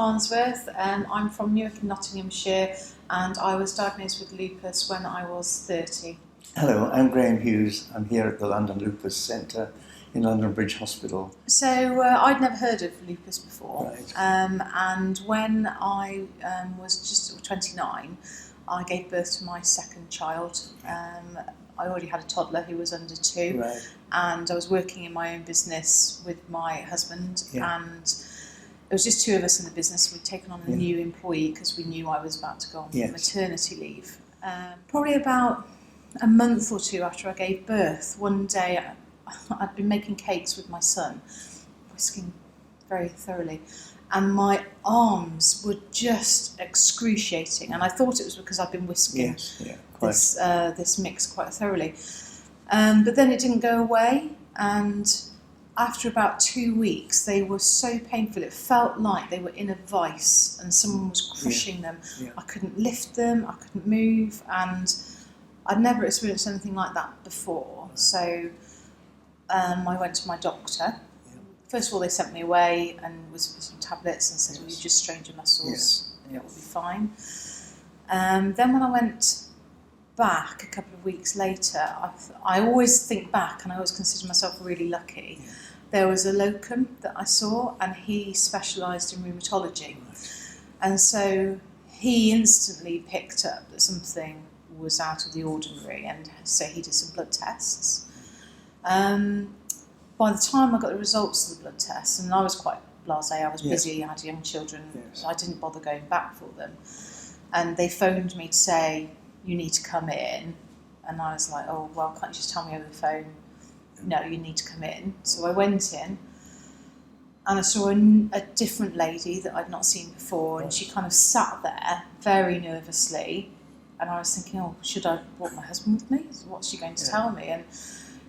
Farnsworth. I'm from Newark in Nottinghamshire, and I was diagnosed with lupus when I was 30. Hello, I'm Graham Hughes. I'm here at the London Lupus Centre in London Bridge Hospital. So I'd never heard of lupus before, Right. and when I was just 29, I gave birth to my second child. I already had a toddler who was under 2, Right. and I was working in my own business with my husband, Yeah. and it was just 2 of us in the business. We'd taken on a new employee because we knew I was about to go on maternity leave. Probably about a month or 2 after I gave birth, one day I'd been making cakes with my son, whisking very thoroughly, and my arms were just excruciating, and I thought it was because I'd been whisking this mix quite thoroughly. But then it didn't go away, and after about 2 weeks they were so painful. It felt like they were in a vice and someone was crushing them. I couldn't lift them, I couldn't move, and I'd never experienced anything like that before. So I went to my doctor. First of all, they sent me away and was for some tablets and said, well, you just strained your muscles and it will be fine. Then when I went back a couple of weeks later, I always think back and I always consider myself really lucky. There was a locum that I saw, and he specialised in rheumatology. And so he instantly picked up that something was out of the ordinary, and so he did some blood tests. By the time I got the results of the blood tests, and I was quite blasé, I was busy, I had young children, so I didn't bother going back for them. And they phoned me to say, you need to come in. And I was like, oh, well, can't you just tell me over the phone? No, you need to come in. So I went in, and I saw a different lady that I'd not seen before, and she kind of sat there very nervously. And I was thinking, oh, should I have brought my husband with me? What's she going to tell me? And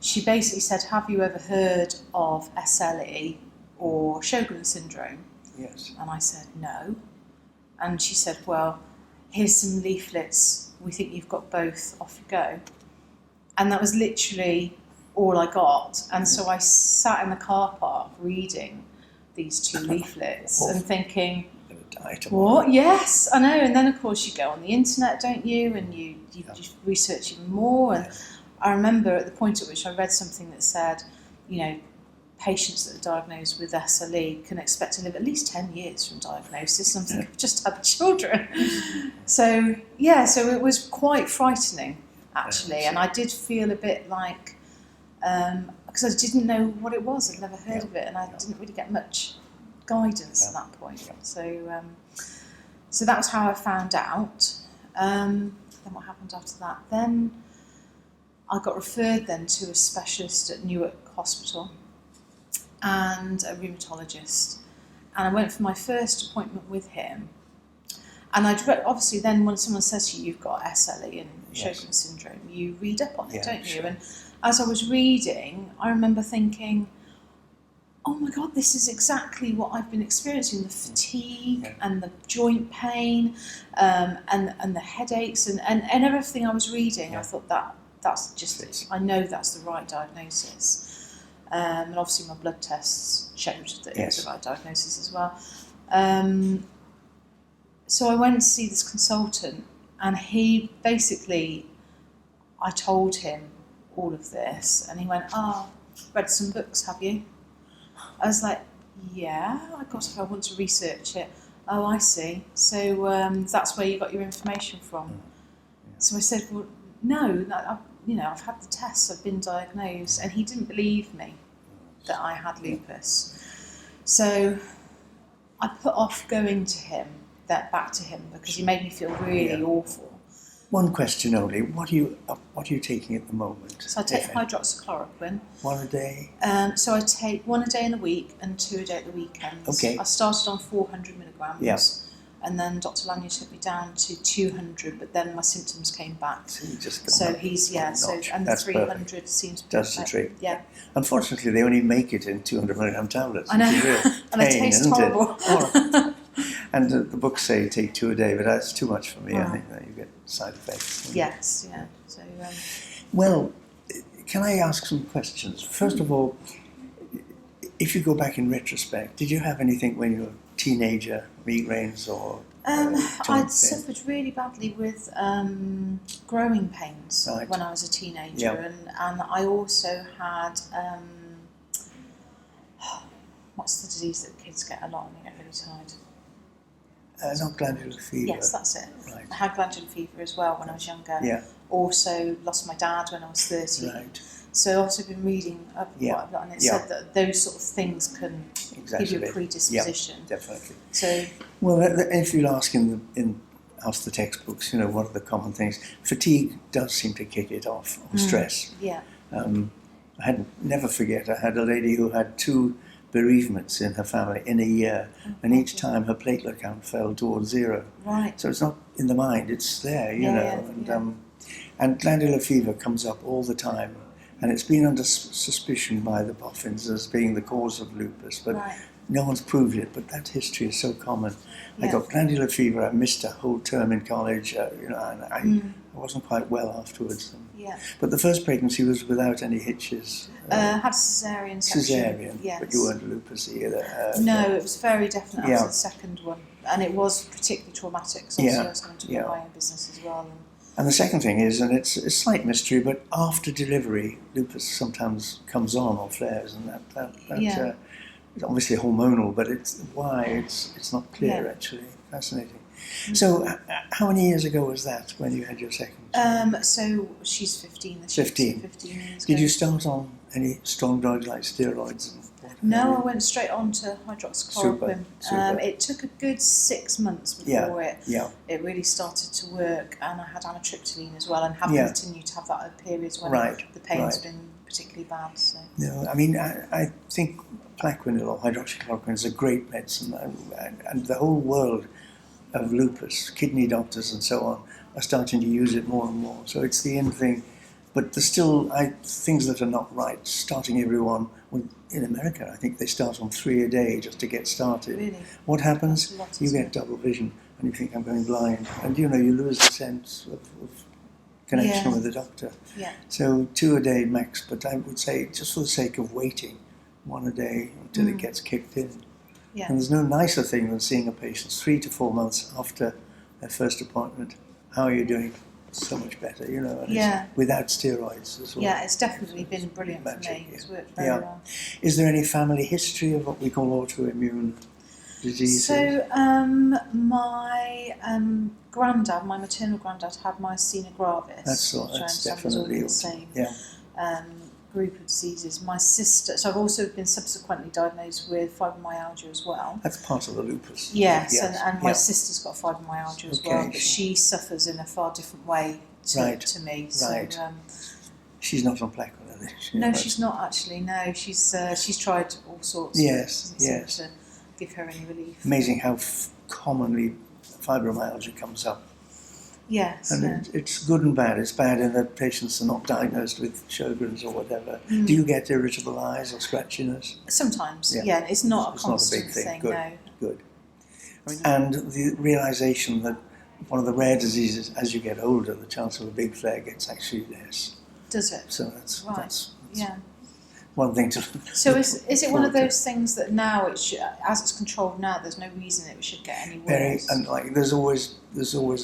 she basically said, have you ever heard of SLE or Sjogren's syndrome? Yes. And I said, no. And she said, well, here's some leaflets. We think you've got both. Off you go. And that was literally all I got. And so I sat in the car park reading these 2 leaflets and thinking, what? Yes, I know. And then, of course, you go on the internet, don't you? And you just research even more. And I remember at the point at which I read something that said, you know, patients that are diagnosed with SLE can expect to live at least 10 years from diagnosis. And I'm thinking, I've just had children. So it was quite frightening, actually. And I did feel a bit like, because I didn't know what it was. I'd never heard of it, and I didn't really get much guidance at that point. So that was how I found out. Then what happened after that? Then I got referred then to a specialist at Newark Hospital and a rheumatologist, and I went for my first appointment with him. And obviously then when someone says to you, you've got SLE and Sjogren's syndrome, you read up on it, don't you? And as I was reading, I remember thinking, oh my God, this is exactly what I've been experiencing, the fatigue and the joint pain and the headaches and everything I was reading. I thought that's just, I know that's the right diagnosis. And obviously my blood tests showed that it was the right diagnosis as well. So I went to see this consultant, and he basically, I told him all of this, and he went, read some books, have you? I was like, yeah, I want to research it. Oh, I see. So that's where you got your information from. So I said, well, no, I've had the tests, I've been diagnosed, and he didn't believe me that I had lupus. So I put off going to him, back to him, because he made me feel really awful. One question only. What are you taking at the moment? So I take hydroxychloroquine. 1 a day? So I take 1 a day in the week and 2 a day at the weekends. Okay. I started on 400 milligrams. And then Dr. Lanier took me down to 200, but then my symptoms came back. So you just and the 300 perfect. Seems perfect. That's the trick. Yeah. Unfortunately, they only make it in 200 milligram tablets. I know, and they pain, taste horrible. And the books say take 2 a day, but that's too much for me. I think that you get side effects. Yes, yeah. So. Well, can I ask some questions? First of all, if you go back in retrospect, did you have anything when you were a teenager migraines or joint I'd pain? suffered really badly with growing pains Right. when I was a teenager, Yeah. and I also had what's the disease that kids get a lot and they get really tired? Not glandular fever. Yes, that's it. Right. I had glandular fever as well when I was younger. Yeah. Also lost my dad when I was 30. Right. So I've also been reading quite a lot, and it said that those sort of things can give you a predisposition. Yeah, definitely. So, well, if you ask ask the textbooks, what are the common things? Fatigue does seem to kick it off, or stress. Yeah. Never forget, I had a lady who had 2 bereavements in her family in a year, and each time her platelet count fell towards 0. Right. So it's not in the mind; it's there, and glandular fever comes up all the time, and it's been under suspicion by the boffins as being the cause of lupus, but no one's proved it. But that history is so common. I got glandular fever. I missed a whole term in college, and I wasn't quite well afterwards. But the first pregnancy was without any hitches. Had a cesarean section. Cesarean, yes. But you weren't lupus either. No, it was very definite after the second one, and it was particularly traumatic. So obviously I was going to do my own business as well. And the second thing is, and it's a slight mystery, but after delivery, lupus sometimes comes on or flares, and that it's obviously hormonal, but it's not clear actually. Fascinating. So, how many years ago was that when you had your second child? So she's 15 this year. 15. 15 years Did ago. you start on any strong drugs like steroids? And no, I went straight on to hydroxychloroquine. Super. It took a good 6 months before it really started to work, and I had amitriptyline as well, and have continued to have that at periods when the pain's been particularly bad. So. No, I mean, I think Plaquenil or hydroxychloroquine is a great medicine, and the whole world of lupus, kidney doctors and so on, are starting to use it more and more. So it's the end thing. But there's still things that are not right. Starting everyone, in America, I think they start on 3 a day just to get started. Really? What happens? You get double vision and you think, I'm going blind. And you lose the sense of connection with the doctor. Yeah. So 2 a day max, but I would say just for the sake of waiting, 1 a day until it gets kicked in. Yeah. And there's no nicer thing than seeing a patient 3 to 4 months after their first appointment. How are you doing? So much better, and it's without steroids as well. Yeah, it's definitely been brilliant for me. It's worked very well. Is there any family history of what we call autoimmune diseases? So my granddad, my maternal granddad, had myasthenia gravis. That's definitely the same. Group of diseases. My sister, so I've also been subsequently diagnosed with fibromyalgia as well. That's part of the lupus. Yes. And my sister's got fibromyalgia as well, but she suffers in a far different way to me. So, she's not on Plaquenil, is she? No, she's not actually. No, she's tried all sorts. Yes, doesn't seem to give her any relief. Amazing how commonly fibromyalgia comes up. Yes. And it's good and bad. It's bad in that patients are not diagnosed with Sjogren's or whatever. Do you get irritable eyes or scratchiness? Sometimes, It's not a constant thing. Good. No. Good. And the realization that one of the rare diseases, as you get older, the chance of a big flare gets actually less. Does it? So that's one thing to. So is it one of those things that now as it's controlled now, there's no reason it should get any worse? And there's always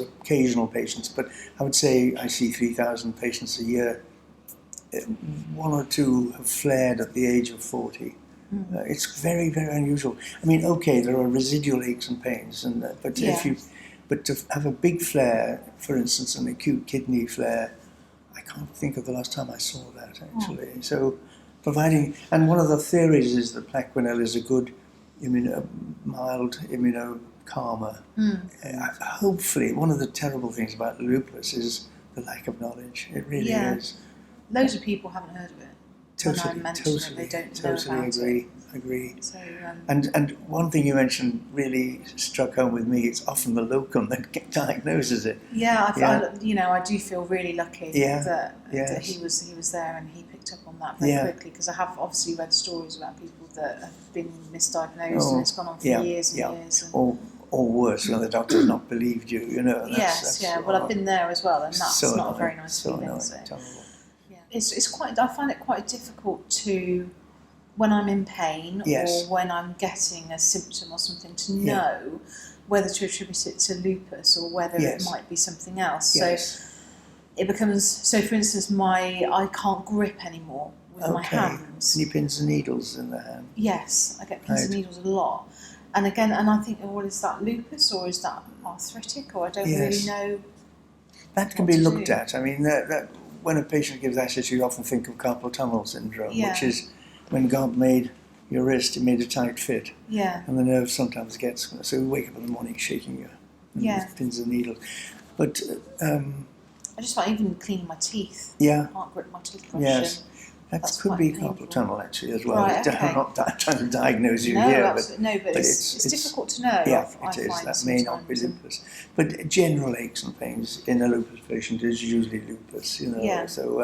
occasional patients, but I would say I see 3,000 patients a year. 1 or 2 have flared at the age of 40. It's very, very unusual. I mean, okay, there are residual aches and pains, but to have a big flare, for instance, an acute kidney flare, I can't think of the last time I saw that actually. So. And one of the theories is that Plaquenil is a good mild immunocalmer. Hopefully, one of the terrible things about lupus is the lack of knowledge. It really is. Loads of people haven't heard of it. Totally agree. So, and one thing you mentioned really struck home with me. It's often the locum that diagnoses it. I do feel really lucky that he was there and he picked up on that very quickly, because I have obviously read stories about people that have been misdiagnosed and it's gone on for years and years. Or worse, the doctor has not believed you. Well, I've been there as well, and that's not a very nice feeling. Annoying, I find it quite difficult to when I'm in pain Yes. or when I'm getting a symptom or something to Yeah. know whether to attribute it to lupus or whether Yes. it might be something else. Yes. So it becomes, so for instance, I can't grip anymore with my hands. Any pins and needles in the hand? Yes, I get pins and Right. needles a lot. And again, and I think, well, is that lupus or is that arthritic, or I don't really Yes. know. That can What be to looked do. at. I mean, that when a patient gives access, you often think of carpal tunnel syndrome, Yeah. which is when God made your wrist, He made a tight fit, Yeah, and the nerve sometimes gets. So you wake up in the morning shaking you, and Yeah. with pins and needles. But I just find even cleaning my teeth, yeah, I can't grip my toothbrush. yes, that that's could quite be painful. carpal tunnel actually as well. Right, okay. I'm not trying to diagnose you No, here, absolutely no, but it's it's- difficult to know. yeah, I it is. find That may not be sometimes. lupus, but general aches and pains in a lupus patient is usually lupus. You know, Yeah. so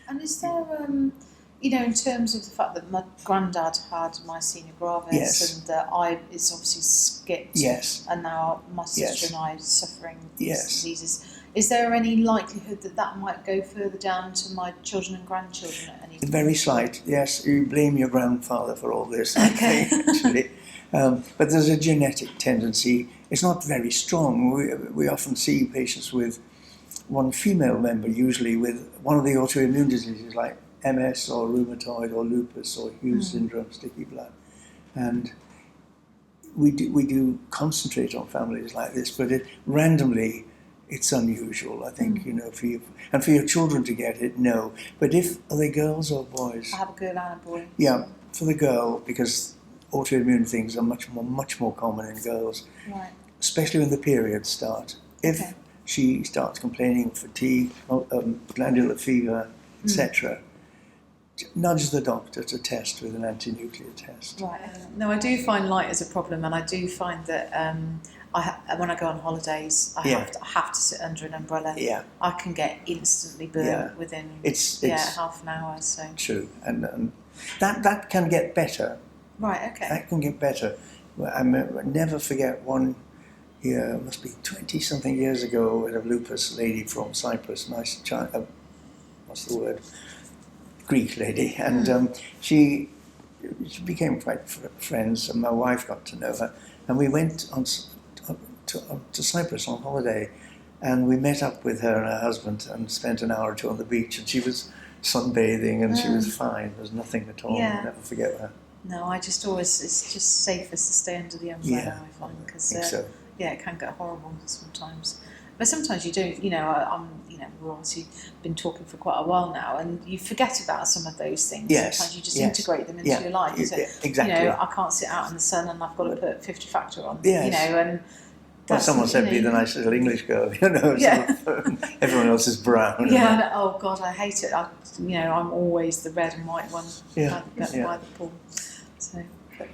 And is there, in terms of the fact that my granddad had myasthenia gravis, Yes. and it's obviously skipped, yes, and now my sister Yes. and I are suffering these Yes. diseases. Is there any likelihood that that might go further down to my children and grandchildren at any point? very slight. Yes, you blame your grandfather for all this. I Okay. think, actually. But there's a genetic tendency. It's not very strong. We often see patients with one female member, usually with one of the autoimmune diseases like MS or rheumatoid or lupus or Hughes syndrome, sticky blood. And we do concentrate on families like this, but randomly it's unusual, I think, for you. And for your children to get it, no. But if, are they girls or boys? I have a girl and a boy. Yeah, for the girl, because autoimmune things are much more common in girls, Right. especially when the periods start. If Okay. she starts complaining of fatigue, glandular fever, etc., nudge the doctor to test with an anti-nuclear test. Right. No, I do find light as a problem, and I do find that when I go on holidays, I have to sit under an umbrella. Yeah, I can get instantly burnt Yeah. within it's half an hour. So true, and that can get better. right, okay. That can get better. I never forget one year, it must be 20-something years ago, at a lupus lady from Cyprus, nice child, what's the word? Greek lady, and she became quite friends, and my wife got to know her, and we went to Cyprus on holiday, and we met up with her and her husband and spent an hour or two on the beach, and she was sunbathing and she was fine. There was nothing at all. Yeah. I'll never forget her. No, it's just safest to stay under the umbrella. Yeah, I find, I because think so. it can get horrible sometimes. But sometimes you don't. We've obviously been talking for quite a while now, and you forget about some of those things. Yes, Sometimes you just yes. integrate them into Yeah, your life. yeah, So, exactly. I can't sit out in the sun, and I've got to put 50 factor on. Yes. And Well, someone said be the nice little English girl, Yeah. sort of, everyone else is brown. Yeah. Oh God, I hate it. I'm always the red and white one Yeah, by the yeah. pool. So. But